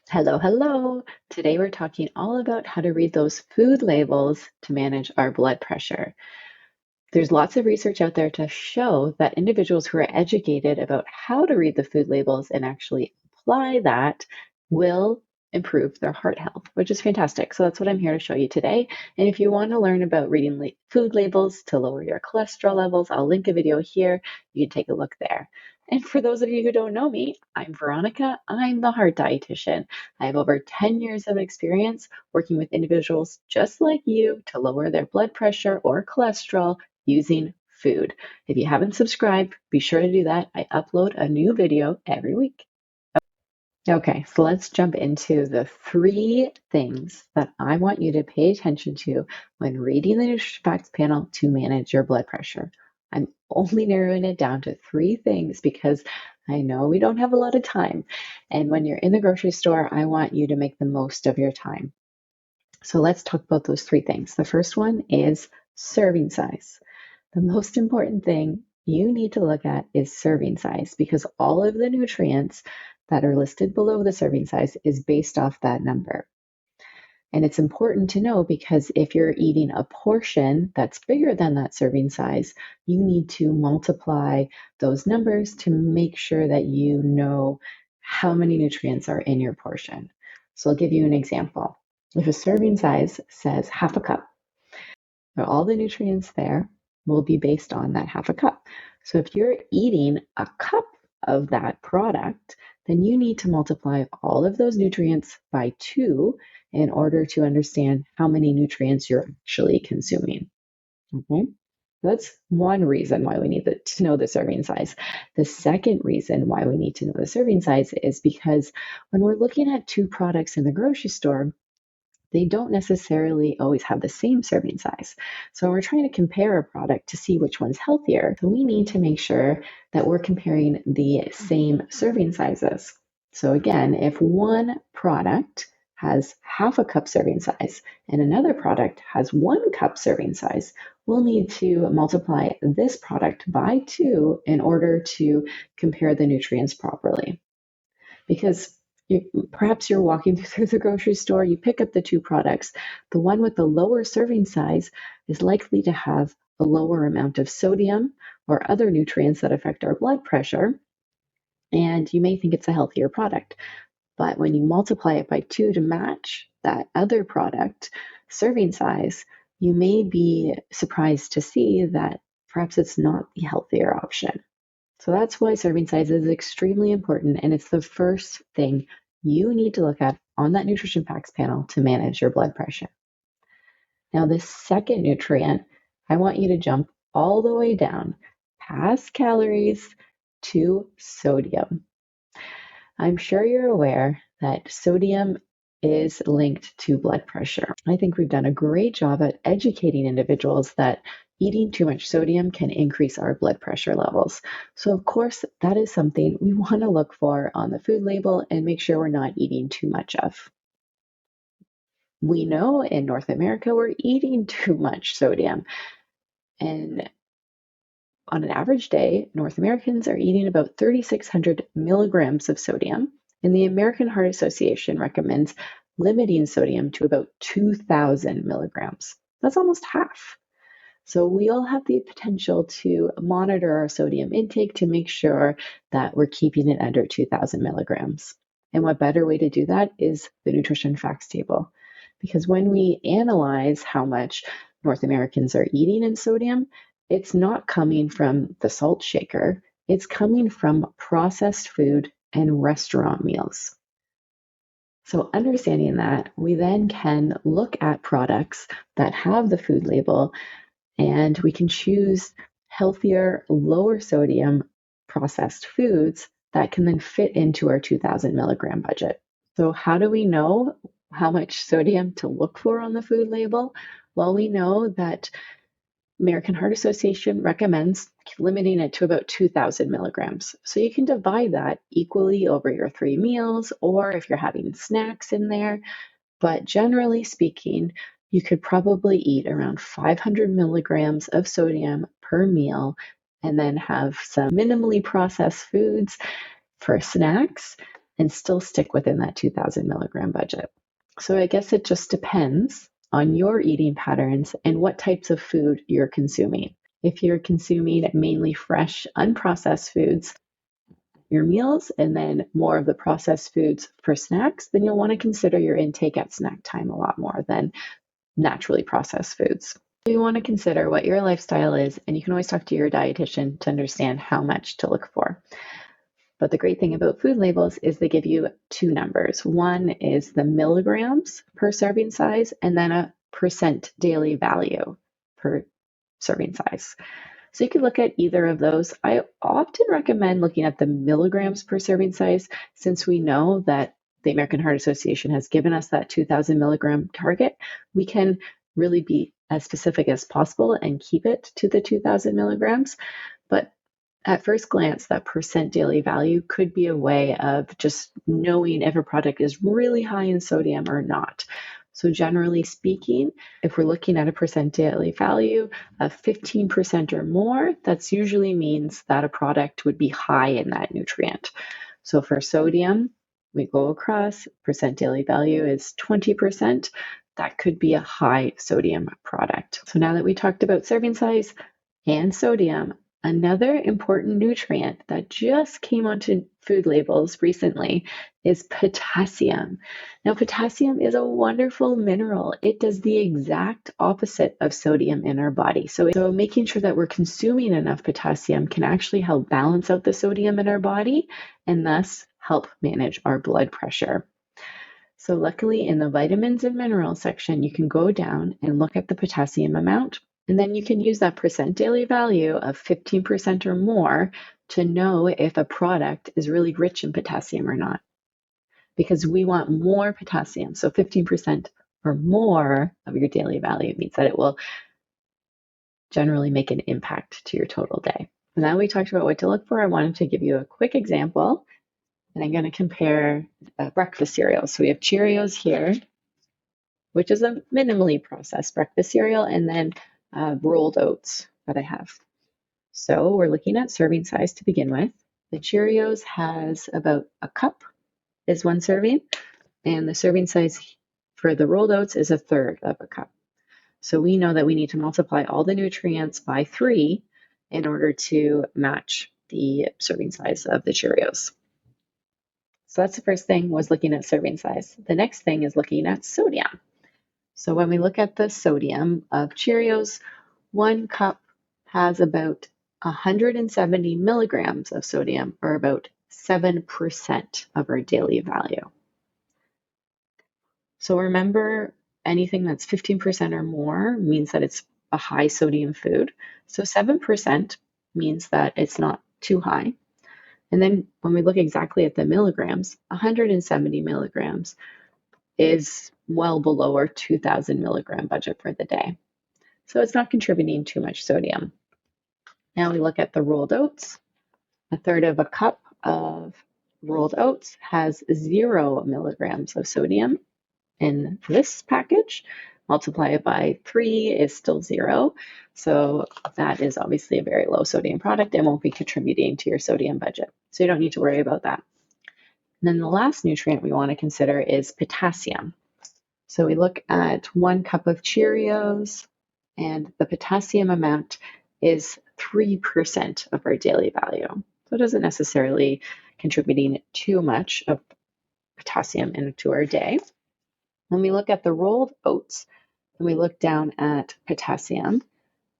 Hello, hello. Today we're talking all about how to read those food labels to manage our blood pressure. There's lots of research out there to show that individuals who are educated about how to read the food labels and actually apply that will improve their heart health, which is fantastic. So that's what I'm here to show you today. And if you want to learn about reading food labels to lower your cholesterol levels, I'll link a video here. You can take a look there. And for those of you who don't know me, I'm Veronica. I'm the heart dietitian. I have over 10 years of experience working with individuals just like you to lower their blood pressure or cholesterol using food. If you haven't subscribed, be sure to do that. I upload a new video every week. Okay, so let's jump into the three things that I want you to pay attention to when reading the nutrition facts panel to manage your blood pressure. I'm only narrowing it down to three things because I know we don't have a lot of time. And when you're in the grocery store, I want you to make the most of your time. So let's talk about those three things. The first one is serving size. The most important thing you need to look at is serving size because all of the nutrients that are listed below the serving size is based off that number. And it's important to know because if you're eating a portion that's bigger than that serving size, you need to multiply those numbers to make sure that you know how many nutrients are in your portion. So I'll give you an example. If a serving size says half a cup, all the nutrients there will be based on that half a cup. So if you're eating a cup of that product, then you need to multiply all of those nutrients by 2 in order to understand how many nutrients you're actually consuming. Okay? That's one reason why we need to know the serving size. The second reason why we need to know the serving size is because when we're looking at two products in the grocery store, they don't necessarily always have the same serving size. So we're trying to compare a product to see which one's healthier. So we need to make sure that we're comparing the same serving sizes. So again, if one product has half a cup serving size and another product has 1 cup serving size, we'll need to multiply this product by 2 in order to compare the nutrients properly. Because perhaps you're walking through the grocery store, you pick up the two products. The one with the lower serving size is likely to have a lower amount of sodium or other nutrients that affect our blood pressure, and you may think it's a healthier product. But when you multiply it by 2 to match that other product serving size, you may be surprised to see that perhaps it's not the healthier option. So that's why serving size is extremely important, and it's the first thing you need to look at on that nutrition facts panel to manage your blood pressure. Now, this second nutrient, I want you to jump all the way down past calories to sodium. I'm sure you're aware that sodium is linked to blood pressure. I think we've done a great job at educating individuals that eating too much sodium can increase our blood pressure levels. So, of course, that is something we want to look for on the food label and make sure we're not eating too much of. We know in North America we're eating too much sodium. And on an average day, North Americans are eating about 3,600 milligrams of sodium, and the American Heart Association recommends limiting sodium to about 2,000 milligrams. That's almost half. So we all have the potential to monitor our sodium intake to make sure that we're keeping it under 2,000 milligrams. And what better way to do that is the nutrition facts table. Because when we analyze how much North Americans are eating in sodium, it's not coming from the salt shaker, it's coming from processed food and restaurant meals. So, understanding that, we then can look at products that have the food label and we can choose healthier, lower sodium processed foods that can then fit into our 2,000 milligram budget. So, how do we know how much sodium to look for on the food label? Well, we know that American Heart Association recommends limiting it to about 2,000 milligrams. So you can divide that equally over your 3 meals, or if you're having snacks in there. But generally speaking, you could probably eat around 500 milligrams of sodium per meal and then have some minimally processed foods for snacks. and still stick within that 2,000 milligram budget. So I guess it just depends on your eating patterns and what types of food you're consuming. If you're consuming mainly fresh, unprocessed foods, your meals, and then more of the processed foods for snacks, then you'll want to consider your intake at snack time a lot more than naturally processed foods. You want to consider what your lifestyle is, and you can always talk to your dietitian to understand how much to look for. But the great thing about food labels is they give you two numbers. One is the milligrams per serving size, and then a percent daily value per serving size. So you can look at either of those. I often recommend looking at the milligrams per serving size, since we know that the American Heart Association has given us that 2,000 milligram target. We can really be as specific as possible and keep it to the 2,000 milligrams. But at first glance, that percent daily value could be a way of just knowing if a product is really high in sodium or not. So generally speaking, if we're looking at a percent daily value of 15% or more, that usually means that a product would be high in that nutrient. So for sodium, we go across, percent daily value is 20%. That could be a high sodium product. So now that we talked about serving size and sodium, another important nutrient that just came onto food labels recently is potassium. Now, potassium is a wonderful mineral. It does the exact opposite of sodium in our body. So making sure that we're consuming enough potassium can actually help balance out the sodium in our body and thus help manage our blood pressure. So luckily in the vitamins and minerals section, you can go down and look at the potassium amount. And then you can use that percent daily value of 15% or more to know if a product is really rich in potassium or not. Because we want more potassium. So 15% or more of your daily value means that it will generally make an impact to your total day. And now we talked about what to look for. I wanted to give you a quick example. And I'm going to compare breakfast cereals. So we have Cheerios here, which is a minimally processed breakfast cereal, and then rolled oats that I have. So we're looking at serving size to begin with. The Cheerios has about a cup is one serving, and the serving size for the rolled oats is a third of a cup. So we know that we need to multiply all the nutrients by 3 in order to match the serving size of the Cheerios. So that's the first thing, was looking at serving size. The next thing is looking at sodium. So when we look at the sodium of Cheerios, 1 cup has about 170 milligrams of sodium, or about 7% of our daily value. So remember, anything that's 15% or more means that it's a high sodium food. So 7% means that it's not too high. And then when we look exactly at the milligrams, 170 milligrams is well below our 2,000 milligram budget for the day. So it's not contributing too much sodium. Now we look at the rolled oats. A third of a cup of rolled oats has 0 milligrams of sodium in this package. Multiply it by 3 is still 0. So that is obviously a very low sodium product and won't be contributing to your sodium budget. So you don't need to worry about that. And then the last nutrient we want to consider is potassium. So we look at 1 cup of Cheerios, and the potassium amount is 3% of our daily value. So it doesn't necessarily contributing too much of potassium into our day. When we look at the rolled oats and we look down at potassium,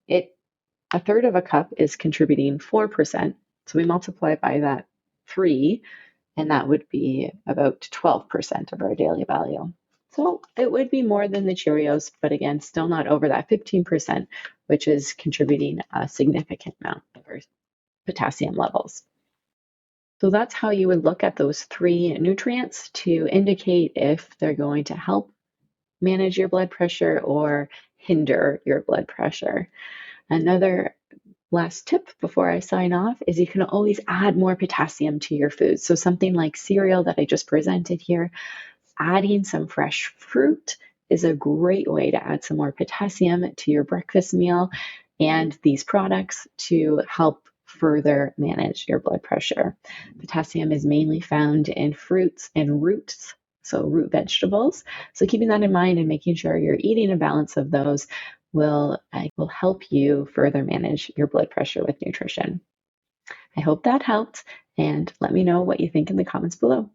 a third of a cup is contributing 4%. So we multiply by that 3, and that would be about 12% of our daily value. So it would be more than the Cheerios, but again, still not over that 15%, which is contributing a significant amount of our potassium levels. So that's how you would look at those 3 nutrients to indicate if they're going to help manage your blood pressure or hinder your blood pressure. Another last tip before I sign off is you can always add more potassium to your food. So something like cereal that I just presented here, adding some fresh fruit is a great way to add some more potassium to your breakfast meal, and these products to help further manage your blood pressure. Potassium is mainly found in fruits and roots, so root vegetables. So keeping that in mind and making sure you're eating a balance of those will help you further manage your blood pressure with nutrition. I hope that helped, and let me know what you think in the comments below.